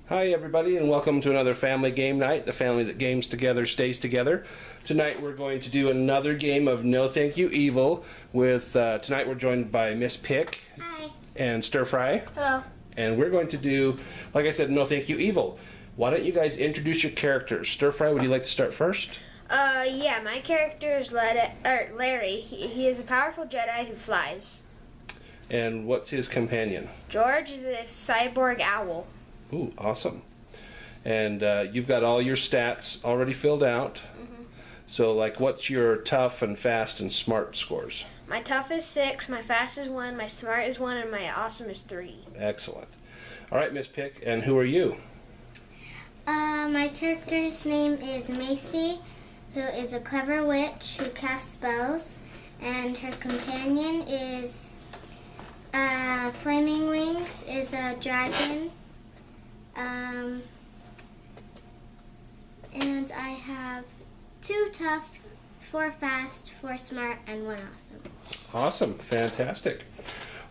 Hi everybody, and welcome to another family game night. The family that games together stays together. Tonight we're going to do another game of No Thank You Evil with, tonight we're joined by Miss Pick. Hi. And Stir Fry. Hello. And we're going to do, like I said, No Thank You Evil. Why don't you guys introduce your characters? Stir Fry, would you like to start first? Yeah, my character is Larry. He is a powerful Jedi who flies. And what's his companion? George is a cyborg owl. Ooh, awesome. And you've got all your stats already filled out. Mm-hmm. So, like, what's your tough and fast and smart scores? My tough is 6, my fast is 1, my smart is 1, and my awesome is 3. Excellent. All right, Miss Pick, and who are you? My character's name is Macy, who is a clever witch who casts spells, and her companion is Flaming Wings, is a dragon. And I have 2 tough, 4 fast, 4 smart, and 1 awesome. Awesome. Fantastic.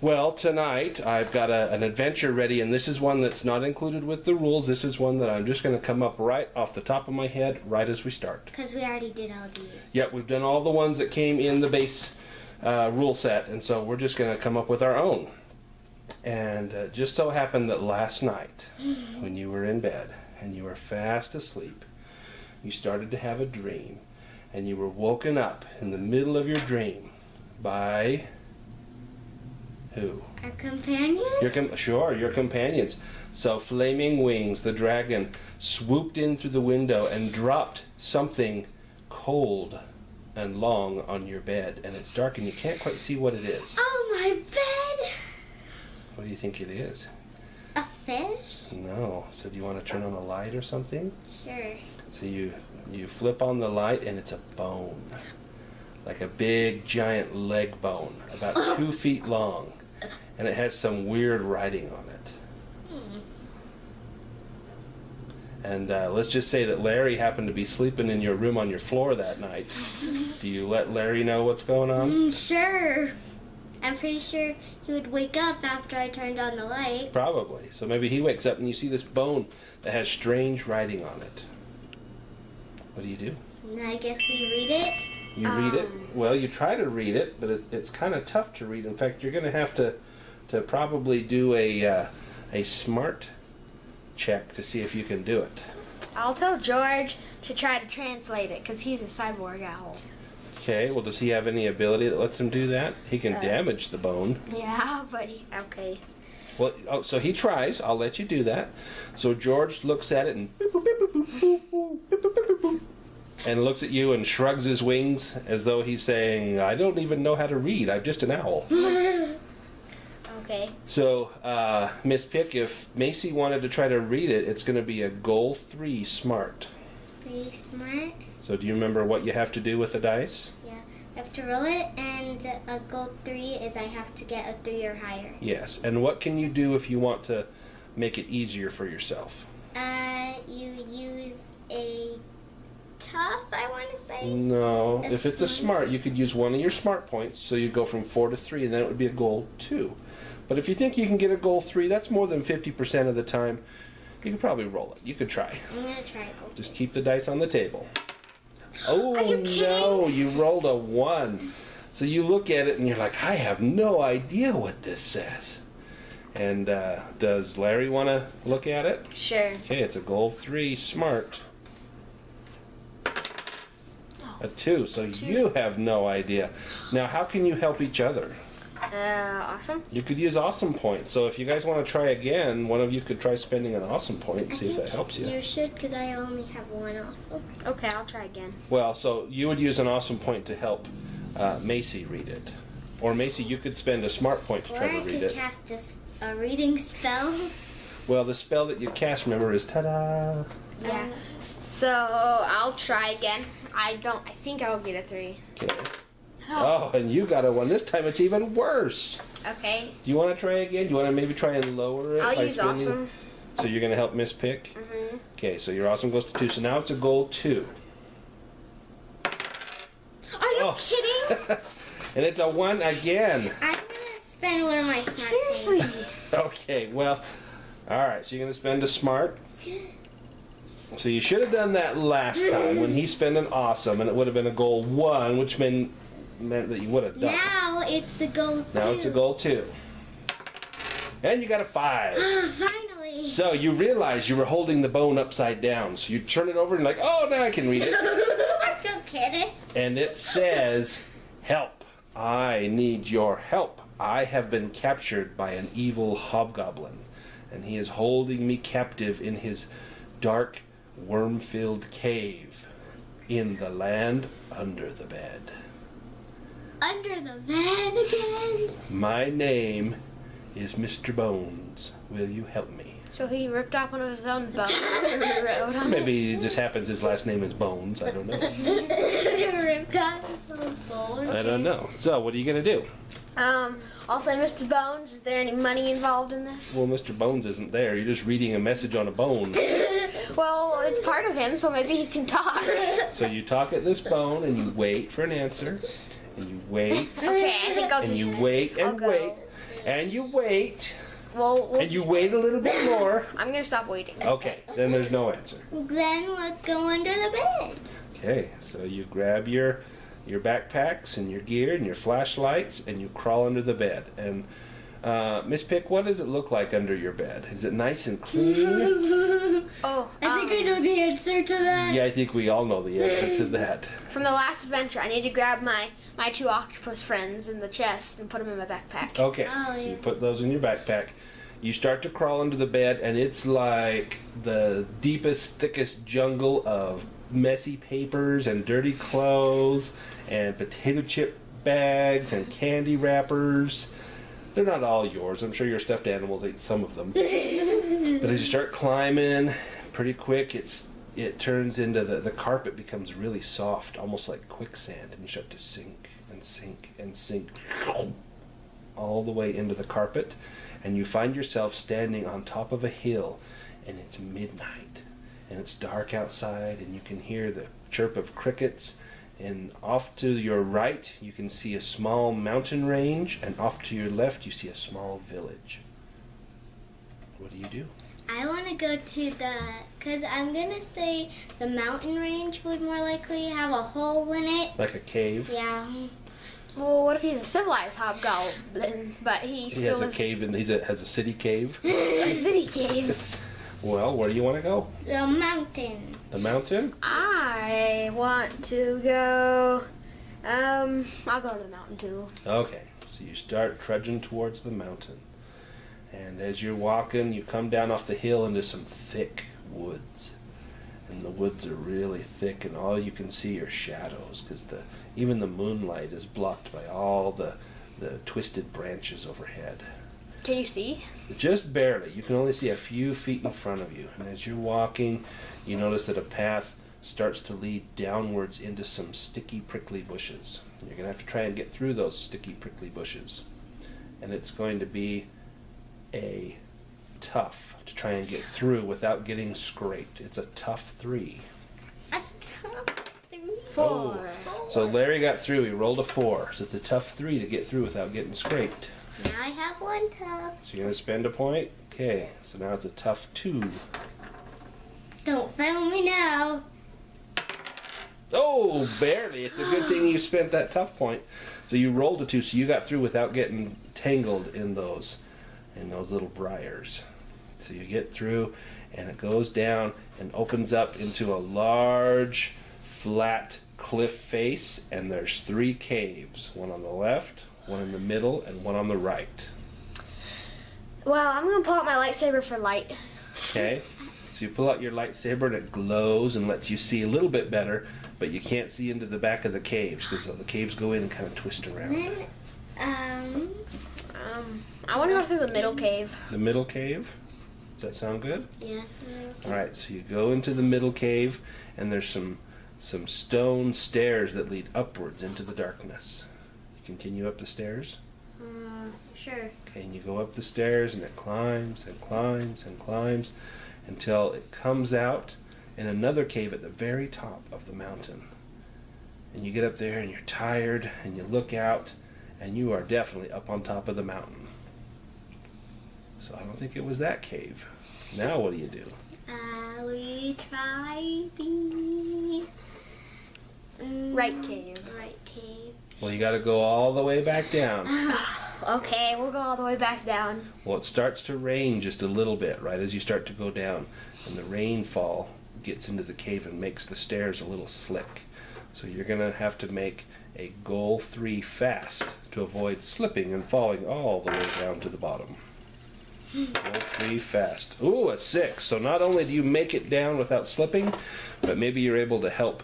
Well, tonight I've got an adventure ready, and this is one that's not included with the rules. This is one that I'm just going to come up right off the top of my head right as we start. Because we already did all these. Yep, we've done all the ones that came in the base rule set, and so we're just going to come up with our own. And it just so happened that last night, when you were in bed and you were fast asleep, you started to have a dream, and you were woken up in the middle of your dream by who? Our companions? Your companions. So Flaming Wings, the dragon, swooped in through the window and dropped something cold and long on your bed, and it's dark and you can't quite see what it is. Oh, my bed! What do you think it is? A fish? No. So do you want to turn on a light or something? Sure. So you flip on the light and it's a bone. Like a big giant leg bone, about 2 feet long. And it has some weird writing on it. And let's just say that Larry happened to be sleeping in your room on your floor that night. Do you let Larry know what's going on? Sure. I'm pretty sure he would wake up after I turned on the light. Probably. So maybe he wakes up and you see this bone that has strange writing on it. What do you do? And I guess we read it. You read it? Well, you try to read it, but it's kind of tough to read. In fact, you're going to have to probably do a smart check to see if you can do it. I'll tell George to try to translate it, because he's a cyborg owl. Okay, well, does he have any ability that lets him do that? He can damage the bone. Yeah, but okay. Well, so he tries. I'll let you do that. So George looks at it and looks at you and shrugs his wings as though he's saying, I don't even know how to read. I'm just an owl. Okay. So, Miss Pick, if Macy wanted to try to read it, it's going to be a goal 3 smart. 3 smart? So do you remember what you have to do with the dice? Yeah. I have to roll it, and a goal 3 is I have to get a 3 or higher. Yes. And what can you do if you want to make it easier for yourself? You use a tough, I want to say. No. If it's a smart, you could use one of your smart points, so you go from 4 to 3, and then it would be a goal 2. But if you think you can get a goal 3, that's more than 50% of the time. You could probably roll it. You could try. I'm going to try goal 3. Just keep the dice on the table. Oh, Are you kidding? no, you rolled a 1. So you look at it and you're like, I have no idea what this says. And does Larry want to look at it? Sure. Okay, it's a goal 3 smart. A 2, so you have no idea. Now, how can you help each other? Awesome. You could use awesome points. So if you guys want to try again, one of you could try spending an awesome point and see if that helps you. You should, because I only have 1 awesome. Okay, I'll try again. Well, so you would use an awesome point to help Macy read it. Or Macy, you could spend a smart point to try to read it. Or I could cast a reading spell. Well, the spell that you cast, remember, is ta-da! Yeah. So I'll try again. I think I'll get a 3. Okay. Oh, and you got a 1. This time it's even worse. Okay. Do you want to try again? Do you want to maybe try and lower it? I'll use spending... awesome. So you're going to help Miss Pick? Mm-hmm. Okay, so your awesome goes to 2. So now it's a goal 2. Are you kidding? And it's a 1 again. I'm going to spend one of my smart Seriously? points. Okay, well, Alright, so you're going to spend a smart. So you should have done that last time when he spent an awesome, and it would have been a goal 1, which meant that you would have done. Now it's a goal 2. Now it's a goal 2. And you got a 5. Finally. So you realize you were holding the bone upside down. So you turn it over and like, oh, now I can read it. I'm so kidding. And it says, help. I need your help. I have been captured by an evil hobgoblin, and he is holding me captive in his dark, worm-filled cave in the land under the bed. Under the bed again? My name is Mr. Bones. Will you help me? So he ripped off one of his own bones and rewrote on it? Maybe it just happens his last name is Bones. I don't know. Ripped off his own bone. I don't know. So what are you going to do? I'll say, Mr. Bones, is there any money involved in this? Well, Mr. Bones isn't there. You're just reading a message on a bone. Well, it's part of him, so maybe he can talk. So you talk at this bone and you wait for an answer. And you wait. Okay, I think I'll And just... you wait I'll and go. wait. And you wait. We'll And you wait a little bit more. I'm gonna stop waiting. Okay, then there's no answer. Then let's go under the bed. Okay, so you grab your backpacks and your gear and your flashlights and you crawl under the bed. And Miss Pick, what does it look like under your bed? Is it nice and clean? Oh, I think I know the answer to that. Yeah, I think we all know the answer to that. From the last adventure, I need to grab my 2 octopus friends in the chest and put them in my backpack. Okay, Oh, so you yeah. put those in your backpack. You start to crawl under the bed, and it's like the deepest, thickest jungle of messy papers and dirty clothes and potato chip bags and candy wrappers. They're not all yours. I'm sure your stuffed animals ate some of them. But as you start climbing, pretty quick, it turns into the carpet becomes really soft, almost like quicksand, and you start to sink and sink and sink all the way into the carpet. And you find yourself standing on top of a hill, and it's midnight, and it's dark outside, and you can hear the chirp of crickets, and off to your right you can see a small mountain range, and off to your left you see a small village. What do? I want to go to because I'm going to say the mountain range would more likely have a hole in it. Like a cave? Yeah. Well, what if he's a civilized hobgoblin, but he He still has a lives cave, and has a city cave. a city cave? Well, where do you want to go? The mountain. The mountain? I want to go... I'll go to the mountain too. Okay, so you start trudging towards the mountain. And as you're walking, you come down off the hill into some thick woods. And the woods are really thick, and all you can see are shadows, because even the moonlight is blocked by all the twisted branches overhead. Can you see? Just barely. You can only see a few feet in front of you. And as you're walking, you notice that a path starts to lead downwards into some sticky, prickly bushes. You're going to have to try and get through those sticky, prickly bushes. And it's going to be tough to try and get through without getting scraped. It's a tough 3. A top 3. 4. So Larry got through. He rolled a 4. So it's a tough 3 to get through without getting scraped. Now I have 1 top. So you're going to spend a point? Okay. So now it's a tough 2. Don't fail me now. Oh, barely. It's a good thing you spent that tough point. So you rolled a 2, so you got through without getting tangled in those little briars. So you get through, and it goes down and opens up into a large, flat cliff face, and there's 3 caves. One on the left, one in the middle, and one on the right. Well, I'm going to pull out my lightsaber for light. Okay? So you pull out your lightsaber, and it glows and lets you see a little bit better, but you can't see into the back of the caves, because the caves go in and kind of twist around. Then, I want to go through the middle cave. The middle cave? Does that sound good? yeah. Alright, so you go into the middle cave, and there's some stone stairs that lead upwards into the darkness. You continue up the stairs. Sure. Okay, and you go up the stairs, and it climbs and climbs and climbs until it comes out in another cave at the very top of the mountain. And you get up there, and you're tired, and you look out, and you are definitely up on top of the mountain. So I don't think it was that cave. Now what do you do? We try the Right cave. right cave. Well, you got to go all the way back down. Okay, we'll go all the way back down. Well, it starts to rain just a little bit right as you start to go down, and the rainfall gets into the cave and makes the stairs a little slick. So you're going to have to make a goal 3 fast to avoid slipping and falling all the way down to the bottom. Goal 3 fast. Ooh, a 6. So not only do you make it down without slipping, but maybe you're able to help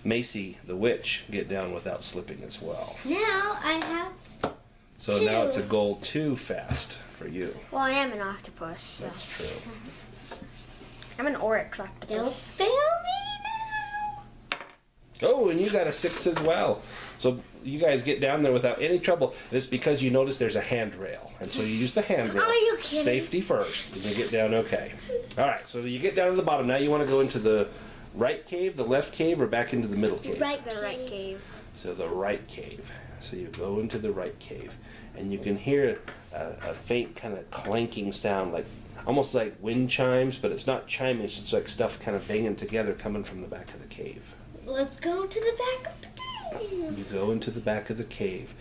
Macy, the witch, get down without slipping as well. Now I have. So 2. now it's a goal 2 fast for you. Well, I am an octopus. So. That's true. I'm an oryx Don't octopus. fail me now. Oh, and you got a 6 as well. So you guys get down there without any trouble. It's because you notice there's a handrail. And so you use the handrail. Are you kidding? Safety first. And you get down okay. All right, so you get down to the bottom. Now you want to go into the right cave, the left cave, or back into the middle cave? Right, The right cave. So the right cave. So you go into the right cave. And you can hear a faint kind of clanking sound, like almost like wind chimes, but it's not chiming. It's just like stuff kind of banging together coming from the back of the cave. Let's go to the back of the cave. You go into the back of the cave,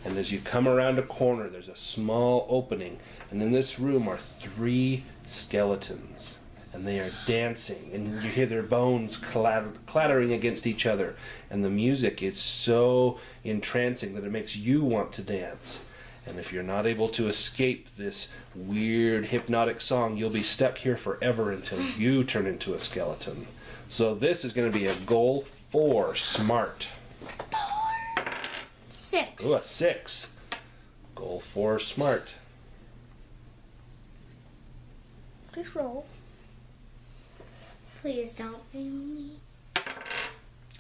and as you come around a corner, there's a small opening, and in this room are 3 skeletons, and they are dancing, and you hear their bones clattering against each other, and the music is so entrancing that it makes you want to dance. And if you're not able to escape this weird hypnotic song, you'll be stuck here forever until you turn into a skeleton. So this is going to be a goal 4 smart. 6. Ooh, a 6. Goal 4 smart. Just roll. Please don't fail me.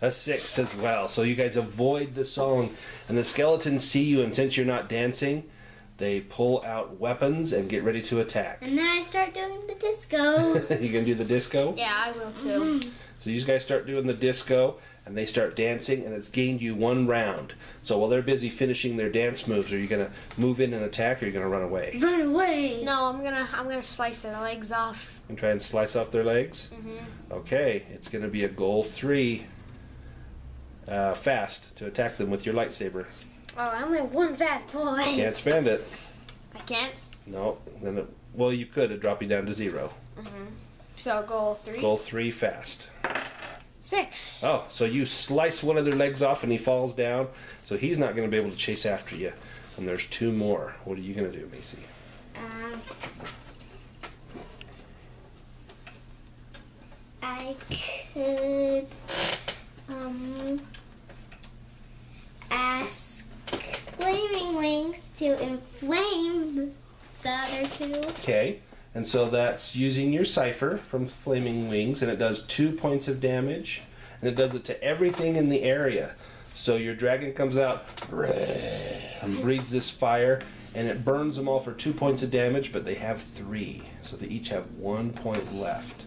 A 6 as well. So you guys avoid the song, and the skeletons see you, and since you're not dancing, they pull out weapons and get ready to attack. And then I start doing the disco. You gonna do the disco? Yeah, I will too. So you guys start doing the disco, and they start dancing, and it's gained you 1 round. So while they're busy finishing their dance moves, are you gonna move in and attack, or are you gonna run away? Run away. No, I'm gonna slice their legs off. And try and slice off their legs? Okay, it's gonna be a goal 3 fast to attack them with your lightsaber. Oh, I only have 1 fast boy. Can't spend it. I can't. No. Then well, you could. It'd drop you down to 0. So goal 3. Goal 3 fast. 6. Oh, so you slice one of their legs off and he falls down. So he's not going to be able to chase after you. And there's 2 more. What are you going to do, Macy? I could ask Flaming Wings to inflame the other 2. Okay. And so that's using your cipher from Flaming Wings, and it does 2 points of damage, and it does it to everything in the area. So your dragon comes out and breathes this fire, and it burns them all for 2 points of damage, but they have 3, so they each have 1 point left.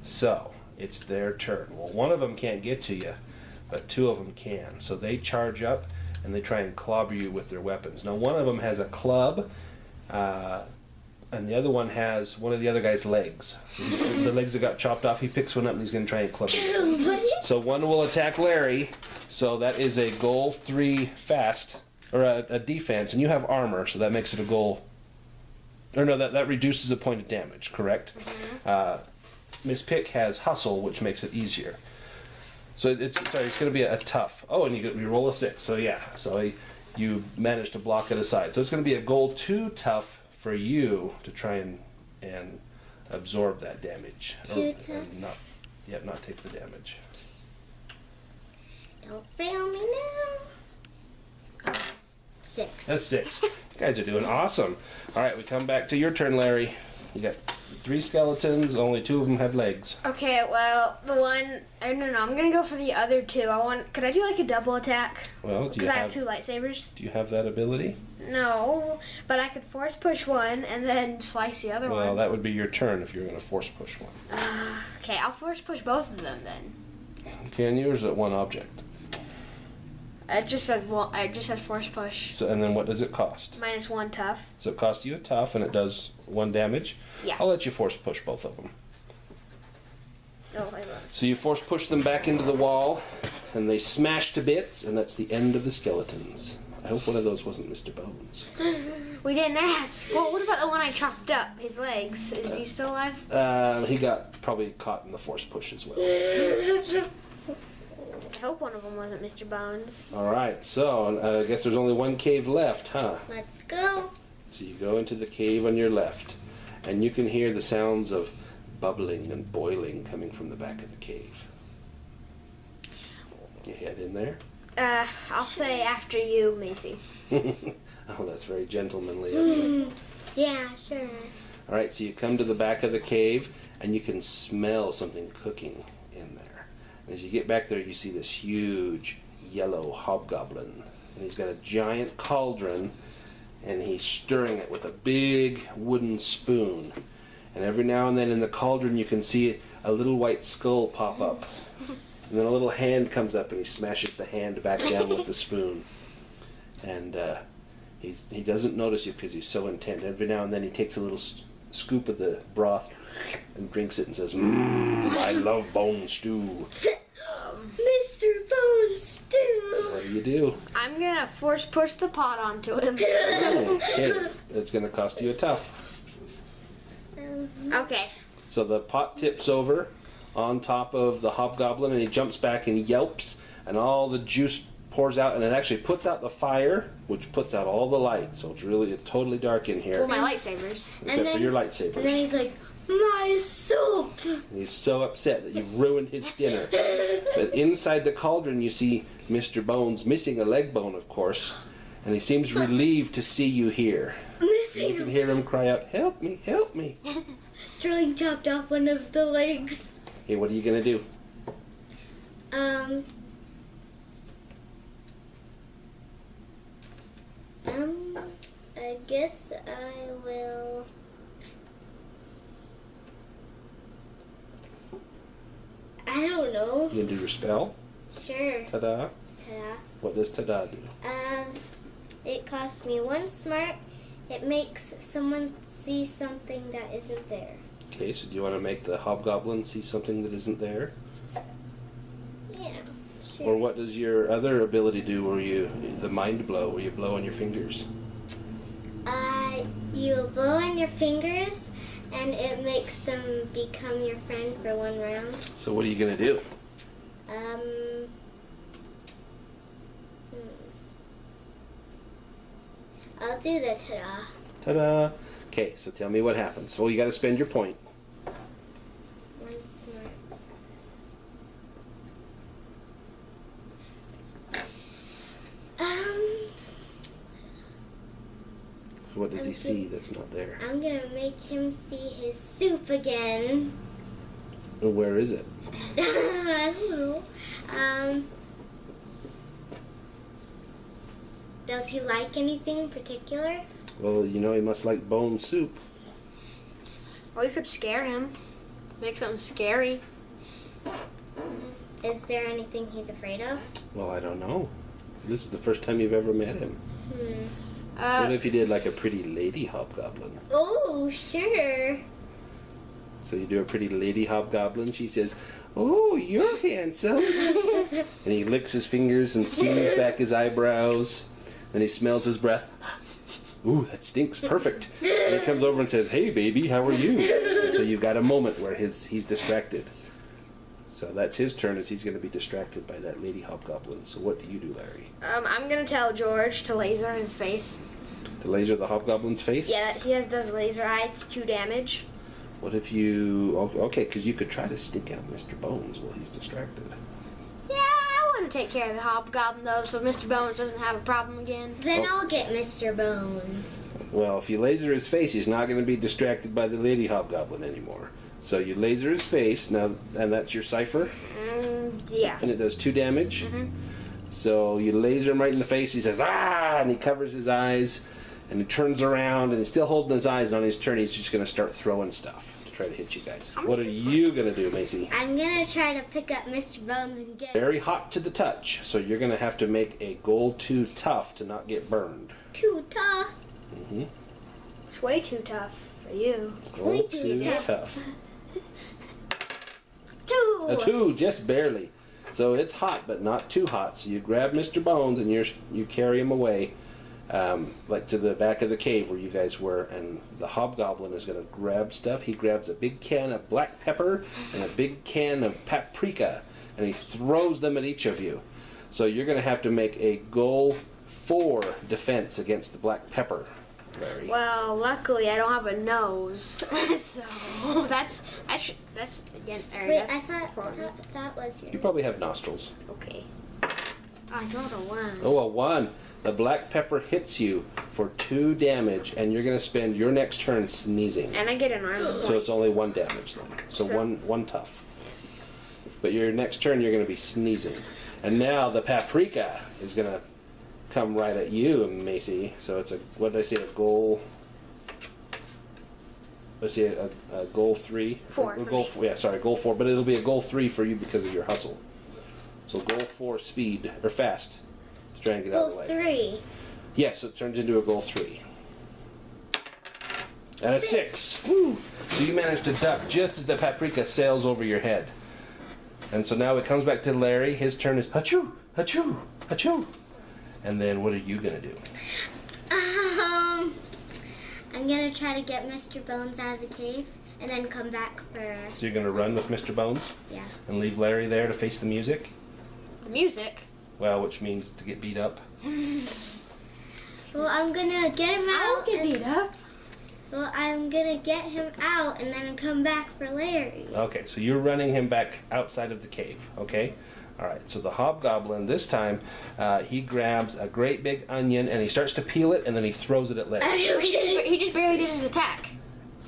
So it's their turn. Well, one of them can't get to you, but 2 of them can. So they charge up, and they try and clobber you with their weapons. Now, one of them has a club, and the other one has one of the other guy's legs. The legs that got chopped off, he picks one up and he's going to try and club it. So one will attack Larry. So that is a goal 3 fast, or a defense, and you have armor, so that makes it a goal. Or no, that reduces a point of damage, correct? Miss Pick has hustle, which makes it easier. So it's going to be a tough. Oh, and you roll a 6. So yeah, so you manage to block it aside. So it's going to be a goal 2 tough for you to try and absorb that damage. 2 tough? And not take the damage. Don't fail me now. 6. That's 6. You guys are doing awesome. All right, we come back to your turn, Larry. You got 3 skeletons. Only 2 of them have legs. Okay, well, the one... no, I'm gonna go for the other 2. Could I do like a double attack? Well, do Because I have 2 lightsabers. you have that ability? No, but I could force push one and then slice the other Well, one. that would be your turn if you're going to force push one. Okay, I'll force push both of them then. Can you, or is it one object? It just says force push. So, and then what does it cost? -1 tough. So it costs you a tough, and it does 1 damage. Yeah. I'll let you force push both of them. Oh, I love. So you force push them back into the wall, and they smash to bits, and that's the end of the skeletons. I hope one of those wasn't Mr. Bones. We didn't ask. Well, what about the one I chopped up? His legs. Is he still alive? He got probably caught in the force push as well. I hope one of them wasn't Mr. Bones. All right, so I guess there's only one cave left, huh? Let's go. So you go into the cave on your left, and you can hear the sounds of bubbling and boiling coming from the back of the cave. You head in there? I'll say after you, Macy. Oh, that's very gentlemanly of you. Yeah, sure. All right, so you come to the back of the cave, and you can smell something cooking in there. And as you get back there, you see this huge yellow hobgoblin. And he's got a giant cauldron, and he's stirring it with a big wooden spoon. And every now and then in the cauldron, you can see a little white skull pop up. And then a little hand comes up, and he smashes the hand back down with the spoon. And he doesn't notice you because he's so intent. Every now and then he takes a little scoop of the broth and drinks it and says, I love bone stew. Mr. Bone Stew. What do you do? I'm gonna force push the pot onto him. Okay, it's going to cost you a tough. Okay. So the pot tips over on top of the hobgoblin, and he jumps back and yelps, and all the juice pours out, and it actually puts out the fire, which puts out all the light. So it's totally dark in here, Well, my lightsabers. except for your lightsabers. And then he's like, my soup. And he's so upset that you've ruined his dinner. But inside the cauldron, you see Mr. Bones missing a leg bone, of course, and he seems relieved to see you here. You can hear him cry out, help me, help me. Sterling chopped off one of the legs. Hey, what are you going to do? I guess I will. I don't know. You going to do your spell? Sure. Ta-da. Ta-da. What does ta-da do? It costs me 1 smart. It makes someone see something that isn't there. Okay, so do you want to make the hobgoblin see something that isn't there? Yeah, sure. Or what does your other ability do the mind blow, where you blow on your fingers? You blow on your fingers, and it makes them become your friend for 1 round. So what are you going to do? I'll do the ta-da. Ta-da! Okay, so tell me what happens. Well, you got to spend your point. 1 smart. What does he see that's not there? I'm gonna make him see his soup again. And where is it? I don't know. Does he like anything in particular? Well, you know he must like bone soup. Or you could scare him. Make something scary. Is there anything he's afraid of? Well, I don't know. This is the first time you've ever met him. What if you did like a pretty lady hobgoblin? Oh, sure. So you do a pretty lady hobgoblin. She says, "Oh, you're handsome." And he licks his fingers and smooths back his eyebrows. Then he smells his breath. Ooh, that stinks perfect. And he comes over and says, "Hey, baby, how are you?" And so you've got a moment where he's distracted. So that's his turn, as he's going to be distracted by that lady hobgoblin. So what do you do, Larry? I'm gonna tell George to laser his face. To laser the hobgoblin's face? Yeah, he does laser eye. It's 2 damage. What if you... Okay, because you could try to stick out Mr. Bones while he's distracted. Yeah, I want to take care of the hobgoblin though, so Mr. Bones doesn't have a problem again. Then I'll get Mr. Bones. Well, if you laser his face, he's not going to be distracted by the lady hobgoblin anymore. So you laser his face, now, and that's your cipher? Yeah. And it does 2 damage. So you laser him right in the face, he says, "Ah!" and he covers his eyes, and he turns around, and he's still holding his eyes, and on his turn he's just going to start throwing stuff to try to hit you guys. What are you going to do, Macy? I'm going to try to pick up Mr. Bones and get Very hot to the touch, so you're going to have to make a goal 2 tough to not get burned. too tough. Mm-hmm. It's way too tough for you. Goal 2 tough. 2. A 2, just barely. So it's hot, but not too hot. So you grab Mr. Bones and you carry him away, like to the back of the cave where you guys were. And the Hobgoblin is going to grab stuff. He grabs a big can of black pepper and a big can of paprika, and he throws them at each of you. So you're going to have to make a goal 4 defense against the black pepper, Larry. Well, luckily I don't have a nose, so that's again. Wait, I thought that was yours. You probably have nostrils. Okay. I got a 1. Oh, a 1. The black pepper hits you for 2 damage, and you're going to spend your next turn sneezing. And I get an arm. So it's only 1 damage then. So one tough. But your next turn you're going to be sneezing. And now the paprika is going to come right at you, Macy. So it's a, what did I say, a goal? Let's see, a goal 3. 4. Or goal 4. Yeah, sorry, goal 4. But it'll be a goal 3 for you because of your hustle. So goal 4 speed, or fast. Let's try and get out of the Goal way. 3. Yes, it turns into a goal 3. And a 6. Woo! So you manage to duck just as the paprika sails over your head. And so now it comes back to Larry. His turn is achoo, achoo, achoo. And then what are you going to do? I'm going to try to get Mr. Bones out of the cave and then come back for... So you're going to run with Mr. Bones? Yeah. And leave Larry there to face the music? The music. Well, which means to get beat up. Well, I'm going to get him I out. won't get beat up. Well, I'm going to get him out and then come back for Larry. Okay, so you're running him back outside of the cave, okay? All right, so the Hobgoblin, this time, he grabs a great big onion and he starts to peel it and then he throws it at Larry. He just barely did his attack.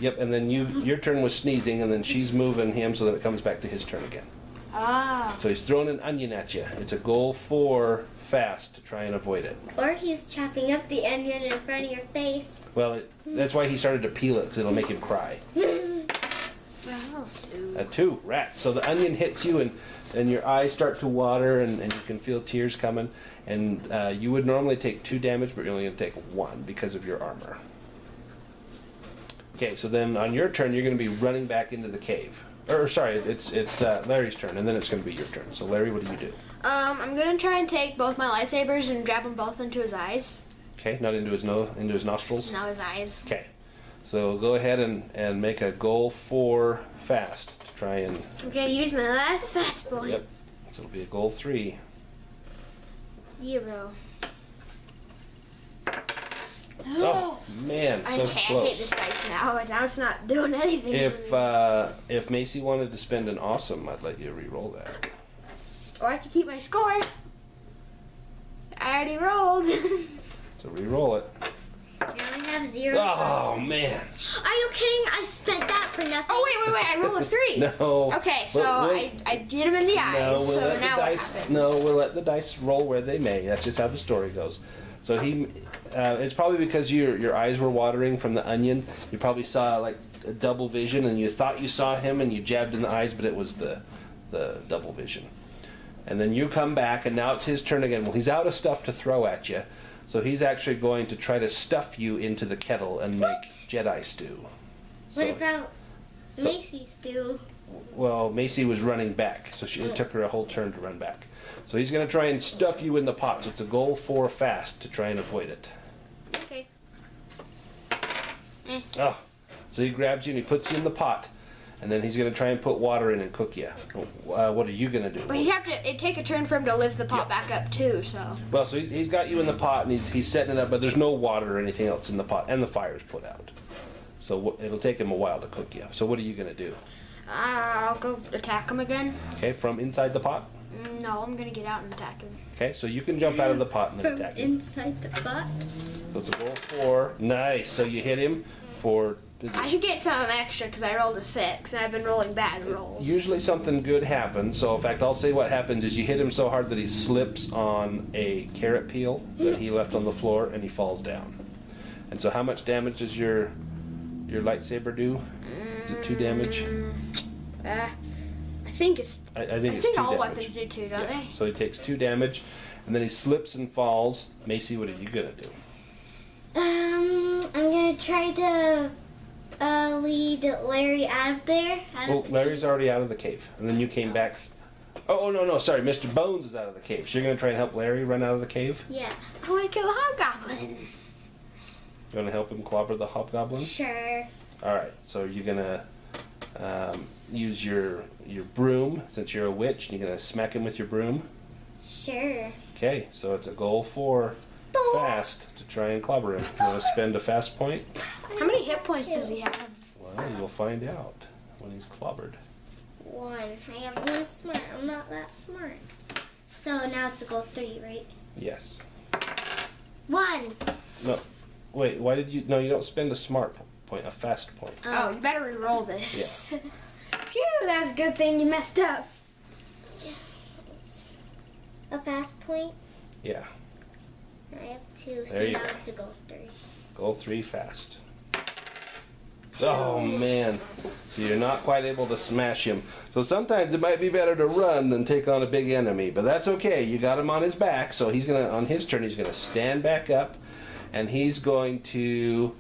Yep, and then your turn was sneezing and then she's moving him so that it comes back to his turn again. Ah. So he's throwing an onion at you. It's a goal 4 fast to try and avoid it. Or he's chopping up the onion in front of your face. Well, that's why he started to peel it, because it'll make him cry. Oh, 2. A 2, rats. So the onion hits you and your eyes start to water and you can feel tears coming. And you would normally take 2 damage, but you're only going to take 1 because of your armor. Okay, so then on your turn, you're going to be running back into the cave. Or sorry, it's Larry's turn, and then it's going to be your turn. So Larry, what do you do? I'm gonna try and take both my lightsabers and jab them both into his eyes. Okay, not into his nose, into his nostrils. Now his eyes. Okay, so go ahead and make a goal 4 fast to try and. I'm gonna use my last fast point. Yep. So it'll be a goal 3. 0. Oh man, so I close. hate this dice now. Now it's not doing anything. for me. If Macy wanted to spend an awesome, I'd let you re-roll that. Or I could keep my score. I already rolled. So re-roll it. You only have 0. Oh man. Are you kidding? I spent that for nothing. Oh wait! I rolled a 3. No. Okay, so I get him in the eyes. No, we'll so let now the what dice. happens? No, we'll let the dice roll where they may. That's just how the story goes. So it's probably because your eyes were watering from the onion. You probably saw like a double vision, and you thought you saw him, and you jabbed in the eyes, but it was the double vision. And then you come back, and now it's his turn again. Well, he's out of stuff to throw at you, so he's actually going to try to stuff you into the kettle and make Jedi stew. What So- about Macy's stew? Well, Macy was running back, so it took her a whole turn to run back. So he's going to try and stuff you in the pot. So it's a goal 4 fast to try and avoid it. Okay. Oh, so he grabs you and he puts you in the pot, and then he's going to try and put water in and cook you. What are you going to do? But it'd take a turn for him to lift the pot back up too. So. Well, so he's got you in the pot and he's setting it up, but there's no water or anything else in the pot, and the fire's put out. So it'll take him a while to cook you. So what are you going to do? I'll go attack him again. Okay, from inside the pot? No, I'm gonna get out and attack him. Okay, so you can jump out of the pot and then From attack him. inside the pot? So it's a goal 4. Nice. So you hit him for... I should get something extra because I rolled a 6 and I've been rolling bad rolls. Usually something good happens. So in fact, I'll say what happens is you hit him so hard that he slips on a carrot peel that he left on the floor and he falls down. And so how much damage is your your lightsaber do? Is it 2 damage? I think it's. I think it's 2 all damage. weapons do too, don't they? So he takes 2 damage, and then he slips and falls. Macy, what are you gonna do? I'm gonna try to lead Larry out of there. Well, Larry's already out of the cave, and then you came back. Oh, no, sorry. Mr. Bones is out of the cave. So you're going to try and help Larry run out of the cave? Yeah. I want to kill the Hobgoblin. You want to help him clobber the Hobgoblin? Sure. All right. So you're going to use your broom, since you're a witch, and you're going to smack him with your broom? Sure. Okay. So it's a goal 4 fast to try and clobber him. You want to spend a fast point? How many hit points does he have? Well, you'll find out when he's clobbered. 1. I have 1 smart. I'm not that smart. So now it's a goal 3, right? Yes. 1. No. Wait, why did you... No, you don't spend a smart point, a fast point. Oh, you better re-roll this. Phew, that's a good thing you messed up. A fast point. Yeah. I have 2, so There you now go. it's a goal 3. Goal 3 fast. Oh man, so you're not quite able to smash him. So sometimes it might be better to run than take on a big enemy, but that's okay. You got him on his back, so he's gonna, on his turn, he's gonna stand back up, and he's going to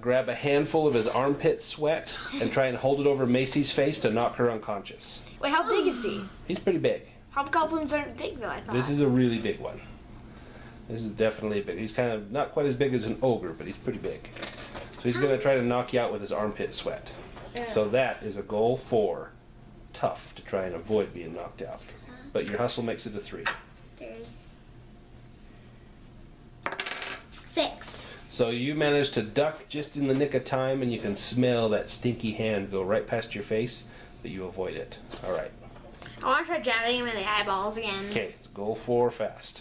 grab a handful of his armpit sweat and try and hold it over Macy's face to knock her unconscious. Wait, how big is he? He's pretty big. Hobgoblins aren't big though, I thought. This is a really big one. This is definitely big. He's kind of not quite as big as an ogre, but he's pretty big. So he's going to try to knock you out with his armpit sweat. So that is a goal 4. Tough to try and avoid being knocked out. But your hustle makes it a 3. 3. 6. So you manage to duck just in the nick of time, and you can smell that stinky hand go right past your face, but you avoid it. All right. I want to try jabbing him in the eyeballs again. Okay, it's goal 4 fast.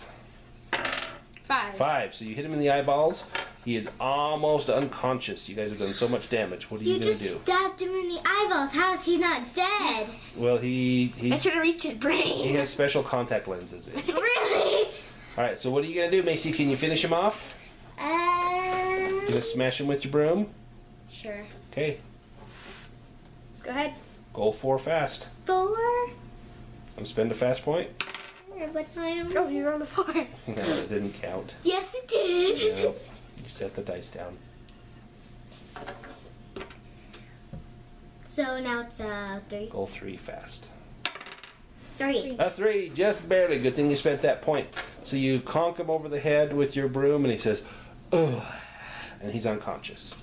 5. 5. So you hit him in the eyeballs. He is almost unconscious. You guys have done so much damage. What are you going to do? You just stabbed him in the eyeballs. How is he not dead? Well, I he should have reached his brain. has special contact lenses in. Really? All right, so what are you going to do, Macy? Can you finish him off? You going to smash him with your broom? Sure. Okay, Go ahead. goal 4 fast. 4. Want to spend a fast point? But I am. Oh, you rolled a 4. No, it didn't count. Yes, it did. No, you set the dice down. So now it's 3. Goal 3 fast. 3. A 3, just barely. Good thing you spent that point. So you conk him over the head with your broom, and he says, "Ugh," and he's unconscious.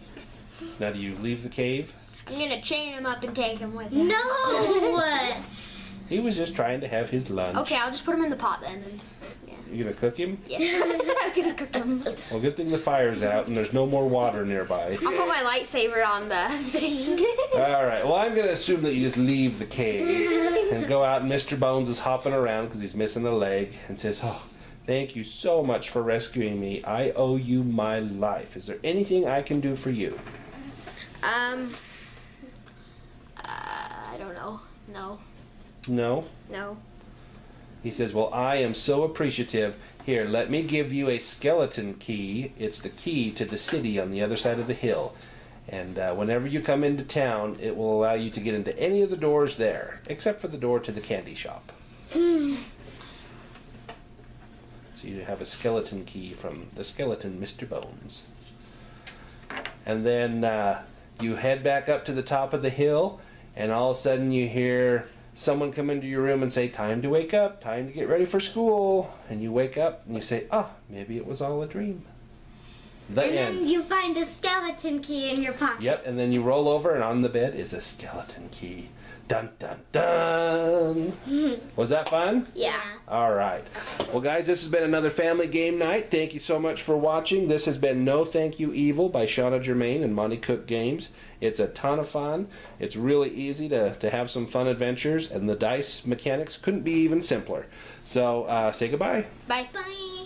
Now, do you leave the cave? I'm going to chain him up and take him with us. No. He was just trying to have his lunch. Okay, I'll just put him in the pot then. You gonna cook him? Yes. I'm going to cook him. Well, good thing the fire's out and there's no more water nearby. I'll put my lightsaber on the thing. All right. Well, I'm gonna assume that you just leave the cave and go out. And Mr. Bones is hopping around because he's missing a leg, and says, "Oh, thank you so much for rescuing me. I owe you my life. Is there anything I can do for you?" I don't know. No. No. No. He says, "Well, I am so appreciative. Here, let me give you a skeleton key. It's the key to the city on the other side of the hill. And whenever you come into town, it will allow you to get into any of the doors there, except for the door to the candy shop." So you have a skeleton key from the skeleton Mr. Bones. And then you head back up to the top of the hill, and all of a sudden you hear someone come into your room and say, "Time to wake up, time to get ready for school." And you wake up and you say, "Oh, maybe it was all a dream." The And end. then you find a skeleton key in your pocket. Yep, and then you roll over, and on the bed is a skeleton key. Dun, dun, dun. Was that fun? Yeah. All right. Well, guys, this has been another family game night. Thank you so much for watching. This has been No Thank You Evil by Shanna, Germain, and Monte Cook Games. It's a ton of fun. It's really easy to have some fun adventures, and the dice mechanics couldn't be even simpler. So, say goodbye. Bye. Bye.